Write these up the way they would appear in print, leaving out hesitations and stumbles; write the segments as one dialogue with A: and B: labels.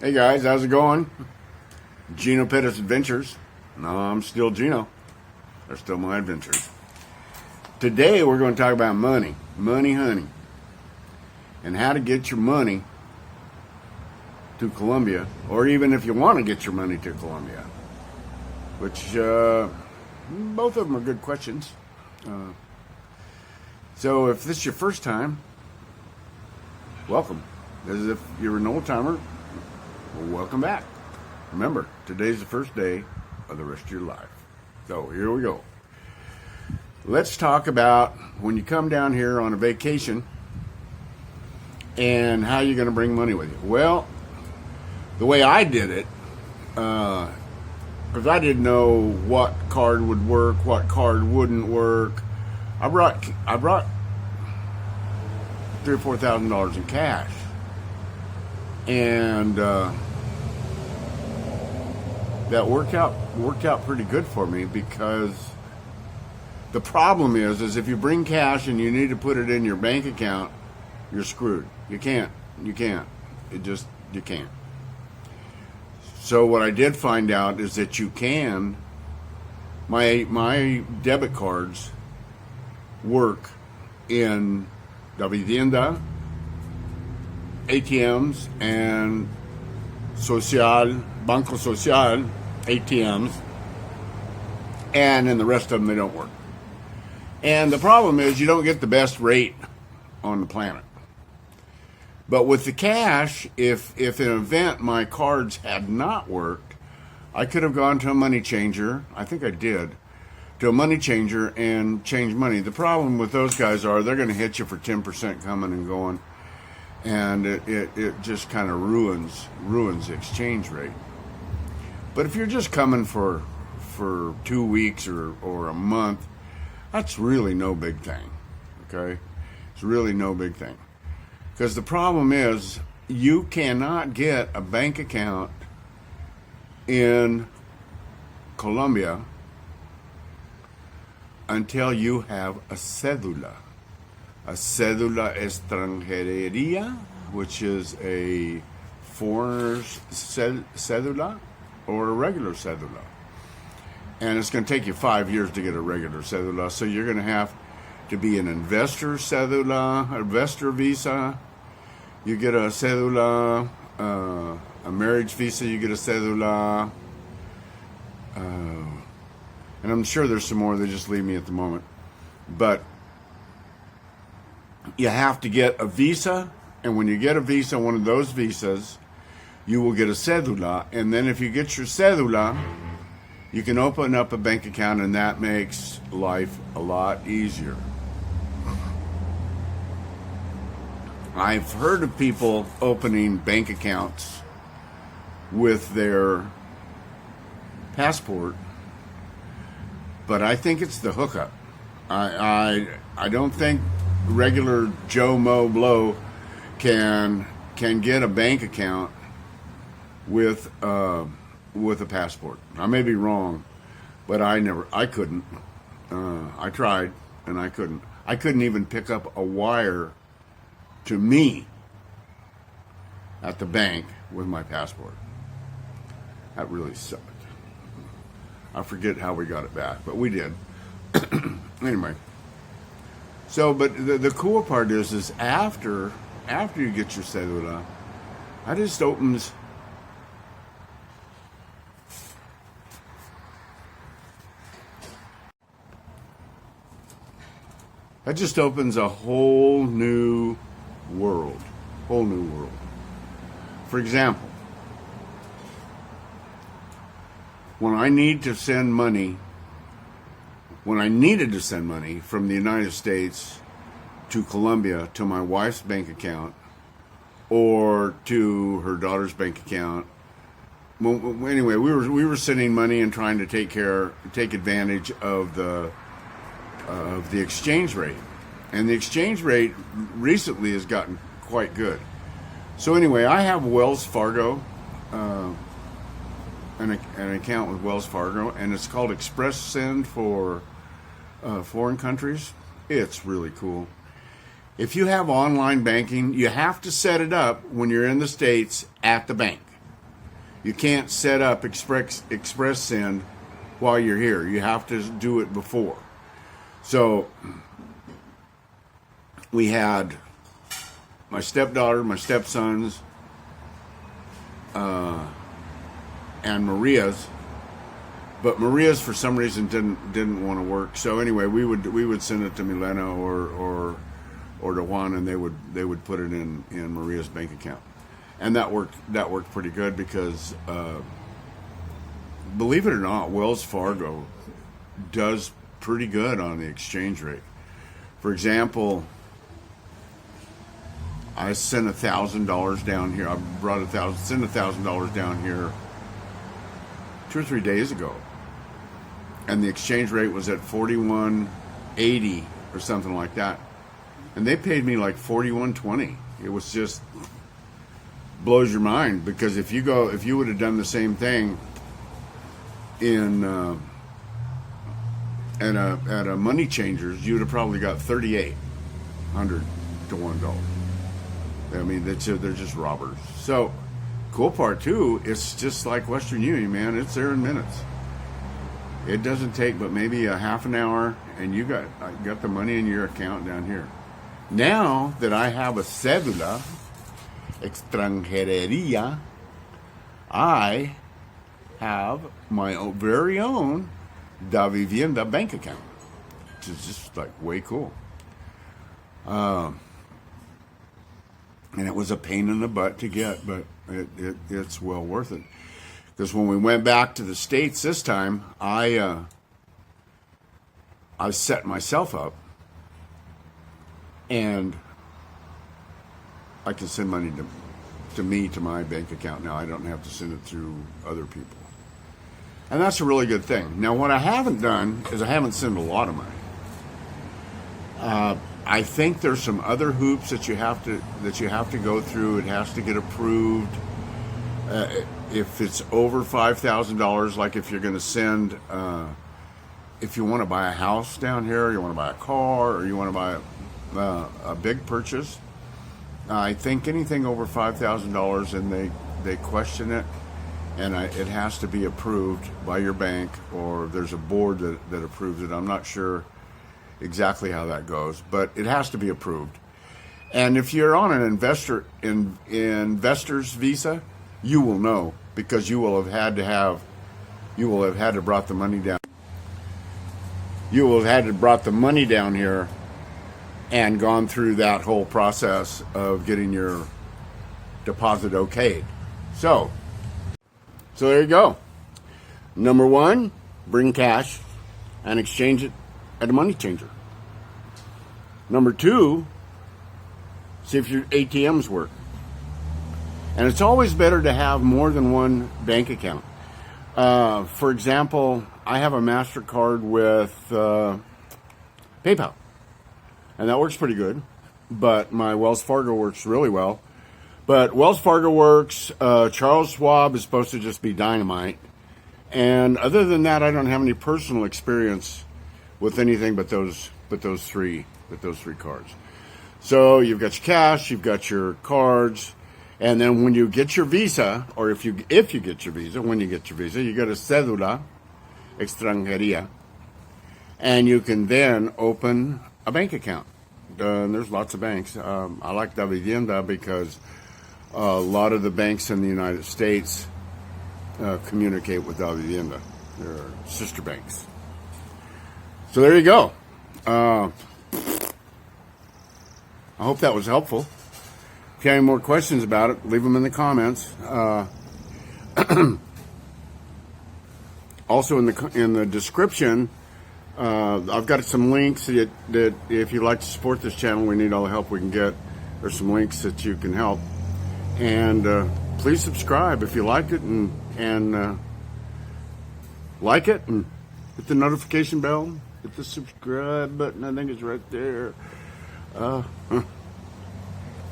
A: Hey guys, how's it going? Geno Perez Adventures. No, I'm still Geno. They're still my adventures. Today we're going to talk about money, honey, and how to get your money to Colombia, or even if you want to get your money to Colombia, which both of them are good questions. So if this is your first time, welcome. As if you're an old timer, well, welcome back. Remember, today's the first day of the rest of your life. So here we go. Let's talk about when you come down here on a vacation and how you're going to bring money with you. Well, the way I did it, because I didn't know what card would work, what card wouldn't work. I brought $3,000 or $4,000 in cash, and that worked out pretty good for me, because the problem is if you bring cash and you need to put it in your bank account, you're screwed. You can't. You can't. You can't. So what I did find out is that you can. My debit cards work in Davivienda, ATMs, and Banco Social ATMs, and in the rest of them they don't work. And the problem is you don't get the best rate on the planet. But with the cash, if in an event my cards had not worked, I could have gone to a money changer. I think I did. To a money changer and change money. The problem with those guys are they're going to hit you for 10% coming and going, and it just kind of ruins the exchange rate. But if you're just coming for 2 weeks or a month, that's really no big thing. Okay, it's really no big thing, because the problem is you cannot get a bank account in Colombia until you have a cédula extranjería, which is a foreigner's cédula or a regular cédula. And it's going to take you 5 years to get a regular cédula, so you're going to have to be an investor cédula, investor visa. You get a cédula, a marriage visa, you get a cédula, and I'm sure there's some more. They just leave me at the moment. But you have to get a visa, and when you get a visa, one of those visas, you will get a cédula. And then if you get your cédula, you can open up a bank account, and that makes life a lot easier. I've heard of people opening bank accounts with their passport, but I think it's the hookup. I don't think regular Joe Mo Blow can get a bank account with a passport. I may be wrong, but I couldn't. I tried and I couldn't. I couldn't even pick up a wire to me at the bank with my passport. That really sucked. I forget how we got it back, but we did. Anyway. So, but the cool part is after you get your cédula, that just opens a whole new world. For example, when I needed to send money from the United States to Colombia to my wife's bank account or to her daughter's bank account, well, anyway, we were sending money and trying to take advantage of the exchange rate, and the exchange rate recently has gotten quite good. So anyway, I have Wells Fargo, an account with Wells Fargo, and it's called Express Send for foreign countries. It's really cool. If you have online banking, you have to set it up when you're in the States at the bank. You can't set up express send while you're here. You have to do it before. So we had my stepdaughter, my stepsons, and Maria's. But Maria's for some reason didn't want to work. So anyway, we would send it to Milena or to Juan, and they would put it in Maria's bank account, and that worked pretty good because believe it or not, Wells Fargo does pretty good on the exchange rate. For example, I sent $1,000 down here. I sent $1,000 down here 2 or 3 days ago, and the exchange rate was at 41.80 or something like that, and they paid me like 41.20. It was just blows your mind, because if you would have done the same thing in at a money changers, you would have probably got 3,800 to $1. I mean, they're just robbers. So cool part too, it's just like Western Union, man. It's there in minutes. It doesn't take but maybe a half an hour, and you got the money in your account down here. Now that I have a cédula extranjería, I have my very own Da Vivienda bank account, which is just like way cool. And it was a pain in the butt to get, but it's well worth it. Because when we went back to the States this time, I set myself up, and I can send money to my bank account now. I don't have to send it through other people. And that's a really good thing. Now, what I haven't done is I haven't sent a lot of money. I think there's some other hoops that you have to go through. It has to get approved. If it's over $5,000, like if you're going to send, if you want to buy a house down here, you want to buy a car, or you want to buy a big purchase, I think anything over $5,000, and they question it, and it has to be approved by your bank, or there's a board that approves it. I'm not sure exactly how that goes, but it has to be approved. And if you're on an investor's visa, you will know, because you will have had to brought the money down. You will have had to brought the money down here and gone through that whole process of getting your deposit okayed. So there you go. Number one, bring cash and exchange it at a money changer. Number two, see if your ATMs work. And it's always better to have more than one bank account. For example, I have a MasterCard with PayPal, and that works pretty good. But my Wells Fargo works really well. But Wells Fargo works. Charles Schwab is supposed to just be dynamite. And other than that, I don't have any personal experience with anything but those three cards. So you've got your cash, you've got your cards. And then when you get your visa, or if you get your visa, when you get your visa, you get a cédula extranjería, and you can then open a bank account. And there's lots of banks. I like Da Vivienda because a lot of the banks in the United States communicate with Da Vivienda. They're sister banks. So there you go. I hope that was helpful. If you have any more questions about it, leave them in the comments. Also in the description, I've got some links that if you'd like to support this channel, we need all the help we can get. There's some links that you can help. And please subscribe if you like it, and like it, and hit the notification bell. Hit the subscribe button. I think it's right there.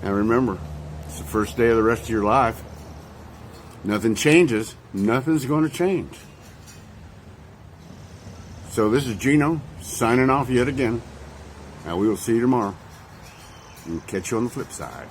A: And remember, it's the first day of the rest of your life. Nothing changes. Nothing's going to change. So this is Geno signing off yet again. Now we will see you tomorrow and catch you on the flip side.